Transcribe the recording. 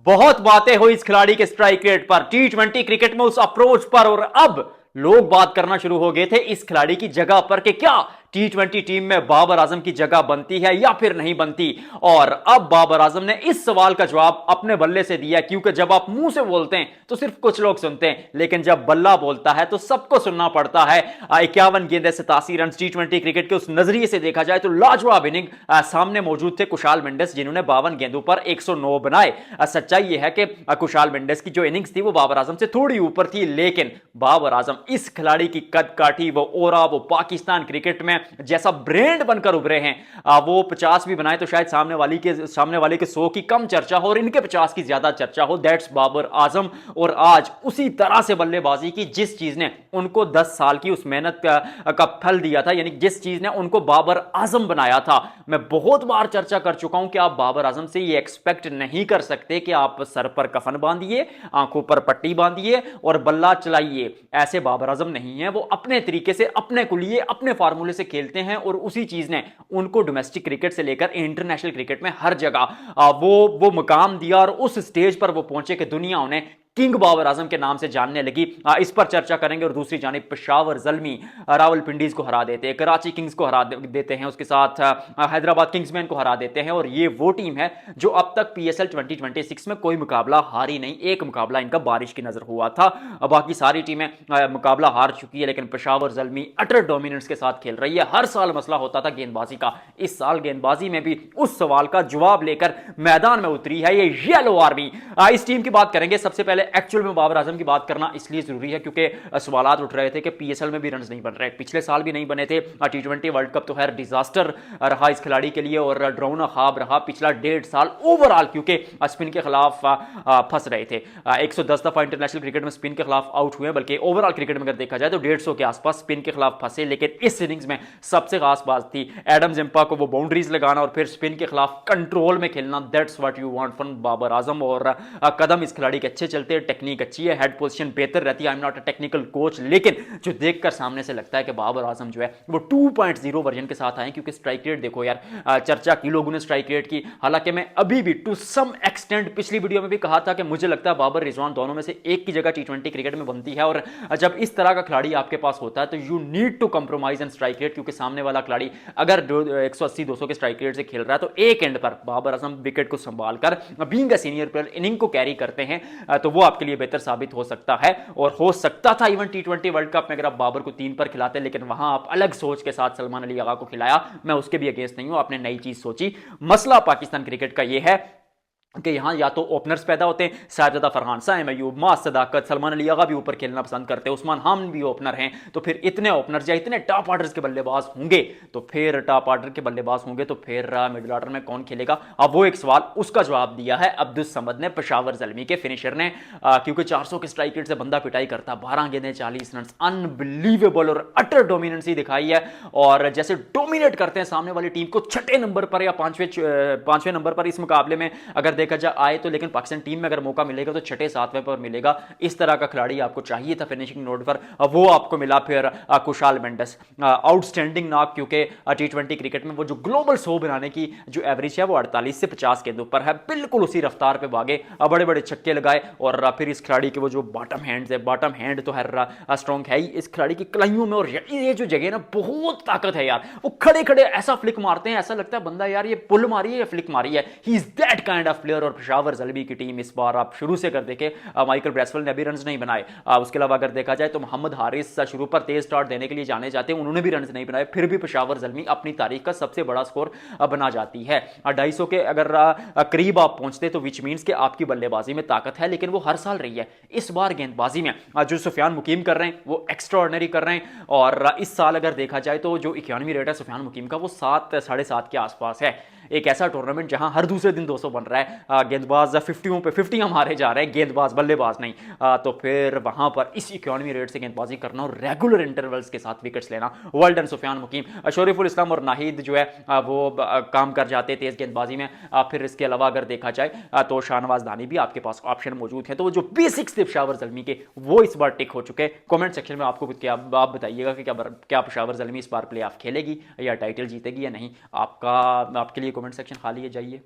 बहुत बातें हुई इस खिलाड़ी के स्ट्राइक रेट पर, टी20 क्रिकेट में उस अप्रोच पर, और अब लोग बात करना शुरू हो गए थे इस खिलाड़ी की जगह पर कि क्या टी20 टीम में बाबर आजम की जगह बनती है या फिर नहीं बनती। और अब बाबर आजम ने इस सवाल का जवाब अपने बल्ले से दिया, क्योंकि जब आप मुंह से बोलते हैं तो सिर्फ कुछ लोग सुनते हैं, लेकिन जब बल्ला बोलता है तो सबको सुनना पड़ता है। 51 गेंदें 87 रन, टी20 क्रिकेट के उस नजरिए से देखा जाए तो लाजवाब इनिंग। सामने मौजूद थे कुशाल मेंडिस, जिन्होंने 52 गेंदों पर 109 बनाए। सच्चाई यह है कि कुशाल मेंडिस की जो इनिंग्स थी वो बाबर आजम से थोड़ी ऊपर थी, लेकिन बाबर आजम इस खिलाड़ी की कद काठी, वो ओरा, वो पाकिस्तान क्रिकेट में जैसा ब्रांड बनकर उभरे हैं। वो 50 भी बनाए तो शायद सामने वाले के 100 की कम चर्चा हो और इनके 50 की ज्यादा चर्चा हो। दैट्स बाबर आजम। और आज उसी तरह से बल्लेबाजी की जिस चीज ने उनको 10 साल की उस मेहनत का फल दिया था, यानी जिस चीज ने उनको बाबर आजम बनाया था। मैं बहुत बार चर्चा कर चुका हूं कि आप बाबर आजम से ये एक्सपेक्ट नहीं कर सकते कि आप सर पर कफन बांधिए, आंखों पर पट्टी बांधिए और बल्ला चलाइए। ऐसे बाबर आजम नहीं है। वो अपने तरीके से, अपने कुलिए, अपने फार्मूले से खेलते हैं और उसी चीज ने उनको डोमेस्टिक क्रिकेट से लेकर इंटरनेशनल क्रिकेट में हर जगह वो मुकाम दिया और उस स्टेज पर वो पहुंचे कि दुनिया उन्हें किंग बाबर आजम के नाम से जानने लगी। इस पर चर्चा करेंगे। और दूसरी जानिब पेशावर जल्मी रावलपिंडीज को हरा देते हैं, कराची किंग्स को हरा देते हैं, उसके साथ हैदराबाद किंग्समैन को हरा देते हैं। और ये वो टीम है जो अब तक पीएसएल 2026 में कोई मुकाबला हारी नहीं। एक मुकाबला इनका बारिश की नजर हुआ था, बाकी सारी टीमें मुकाबला हार चुकी है, लेकिन पेशावर जल्मी अटर डोमिनेंस के साथ खेल रही है। हर साल मसला होता था गेंदबाजी का, इस साल गेंदबाजी में भी उस सवाल का जवाब लेकर मैदान में उतरी है ये येलो आर्मी। इस टीम की बात करेंगे। सबसे पहले एक्चुअल में बाबर आजम की बात करना इसलिए जरूरी है क्योंकि सवाल उठ रहे थे कि पीएसएल में भी रन नहीं बन रहे, पिछले साल भी नहीं बने थे। टी20 वर्ल्ड कप तो खैर डिजास्टर रहा इस खिलाड़ी के लिए और ड्रोना ख्वाब रहा पिछला 1.5 साल ओवरऑल, क्योंकि स्पिन के खिलाफ फंस रहे थे। 110 दफा इंटरनेशनल क्रिकेट में स्पिन के खिलाफ आउट हुए, बल्कि ओवरऑल क्रिकेट में अगर देखा जाए तो 150 के आसपास स्पिन के खिलाफ फंसे। लेकिन इस इनिंग्स में सबसे खास बात थी एडम जिम्पा को वो बाउंड्रीज लगाना और फिर स्पिन के खिलाफ कंट्रोल में खेलना। That's what you want from Babar Azam. और कदम इस खिलाड़ी के अच्छे चलते, टेक्निक अच्छी है, हेड पोजीशन बेहतर रहती है। I am not a technical coach, लेकिन जो देखकर सामने से लगता है कि बाबर आजम जो है वो 2.0 वर्जन के साथ आए, क्योंकि स्ट्राइक रेट देखो यार, चर्चा की लोगों ने स्ट्राइक रेट की। हालांकि मैं अभी भी टू सम एक्सटेंट पिछली वीडियो में भी कहा था कि मुझे लगता है बाबर रिजवान दोनों में से एक की जगह टी20 क्रिकेट में बनती है। और जब इस तरह का खिलाड़ी आपके पास होता है तो you need to compromise in strike rate, क्योंकि सामने वाला खिलाड़ी अगर 180-200 के स्ट्राइक रेट से खेल रहा है तो एक एंड पर बाबर आजम विकेट को संभाल कर being a senior player inning को कैरी करते हैं, तो वो आपके लिए बेहतर साबित हो सकता है। और हो सकता था इवन टी20 वर्ल्ड कप में अगर आप बाबर को 3 पर खिलाते, लेकिन वहां आप अलग सोच के साथ सलमान अली आगा को खिलाया। मैं उसके भी अगेंस्ट नहीं हूं, आपने नई चीज सोची। मसला पाकिस्तान क्रिकेट का यह है कि यहां या तो ओपनर्स पैदा होते हैं, शाहजादा फरहान, साइम अयूब, मास सदाकत, सलमान अली आगा भी ऊपर खेलना पसंद करते हैं, उस्मान हामिद भी ओपनर हैं। तो फिर इतने ओपनर्स या इतने टॉप ऑर्डर्स के बल्लेबाज होंगे तो फिर टॉप ऑर्डर के बल्लेबाज होंगे तो फिर मिडिल ऑर्डर में कौन खेलेगा। अब वो एक सवाल, उसका जवाब दिया है अब्दुल समद ने, पेशावर जल्मी के फिनिशर ने, क्योंकि 400 के स्ट्राइक रेट से बंदा पिटाई करता, 12 गेंदें 40 रन, अनबिलीवेबल और अटर डोमिनेंसी दिखाई है। और जैसे डोमिनेट करते हैं सामने वाली टीम को, छठे नंबर पर या पांचवें नंबर पर इस मुकाबले में अगर देखा जाए आए तो, लेकिन पाकिस्तान टीम में अगर मौका मिलेगा तो छठे सातवें पर मिलेगा। इस तरह का खिलाड़ी आपको चाहिए था फिनिशिंग नोट पर, वो आपको मिला। फिर कुशाल मेंडिस आउटस्टैंडिंग नॉक, क्योंकि टी20 क्रिकेट में वो जो ग्लोबल 100 बनाने की जो एवरेज है वो 48 से 50 गेंदों पर है, बिल्कुल उसी रफ्तार पे भागे, बड़े बड़े छक्के लगाए। और फिर इस खिलाड़ी के वो जो बॉटम हैंड्स है, बॉटम हैंड तो हर स्ट्रॉन्ग है ही इस खिलाड़ी की कलाइयों में। और ये जो जगह ना बहुत ताकत है यार, वो खड़े खड़े ऐसा फ्लिक मारते हैं, ऐसा लगता है बंदा यार ये पुल मारी है या फ्लिक मारी है। He is that kind of player. और पेशावर जल्मी की टीम इस बार आप शुरू से कर देखें, माइकल ब्रेसवेल ने अभी रन नहीं बनाए, उसके अलावा अगर देखा जाए तो मोहम्मद हारिस शुरू पर तेज स्टार्ट देने के लिए जाने जाते हैं, उन्होंने भी रन नहीं बनाए, फिर भी पेशावर जल्मी अपनी तारीख का सबसे बड़ा स्कोर बना जाती है। 250 के अगर करीब आप पहुंचते तो विच मीन्स कि आपकी बल्लेबाजी में ताकत है, लेकिन वो हर साल रही है। इस बार गेंदबाजी में जो सुफियान मुकीम कर रहे हैं वो एक्स्ट्रा ऑर्डिनरी कर रहे हैं। और इस साल अगर देखा जाए तो जो इकोनॉमी रेट है सुफियान मुकीम का वो 7 साढ़े 7 के आसपास है। एक ऐसा टूर्नामेंट जहां हर दूसरे दिन 200 बन रहा है, गेंदबाज 50 पे 50 मारे जा रहे हैं, गेंदबाज बल्लेबाज नहीं, तो फिर वहां पर इस इकोनॉमी रेट से गेंदबाजी करना और रेगुलर इंटरवल्स के साथ विकेट्स लेना, वर्ल्ड एंड सुफियान मुकीम, शरीफुल इस्लाम और नाहिद जो है वो काम कर जाते तेज गेंदबाजी में। फिर इसके अलावा अगर देखा जाए तो शाहनवाज दानी भी आपके पास ऑप्शन मौजूद है। तो जो बेसिक्स थे पेशावर जल्मी के वो इस बार टिक हो चुके हैं। कमेंट सेक्शन में आपको क्या आप बताइएगा कि क्या पेशावर जल्मी इस बार प्ले ऑफ खेलेगी या टाइटल जीतेगी या नहीं। आपके लिए कमेंट सेक्शन खाली है, जाइए।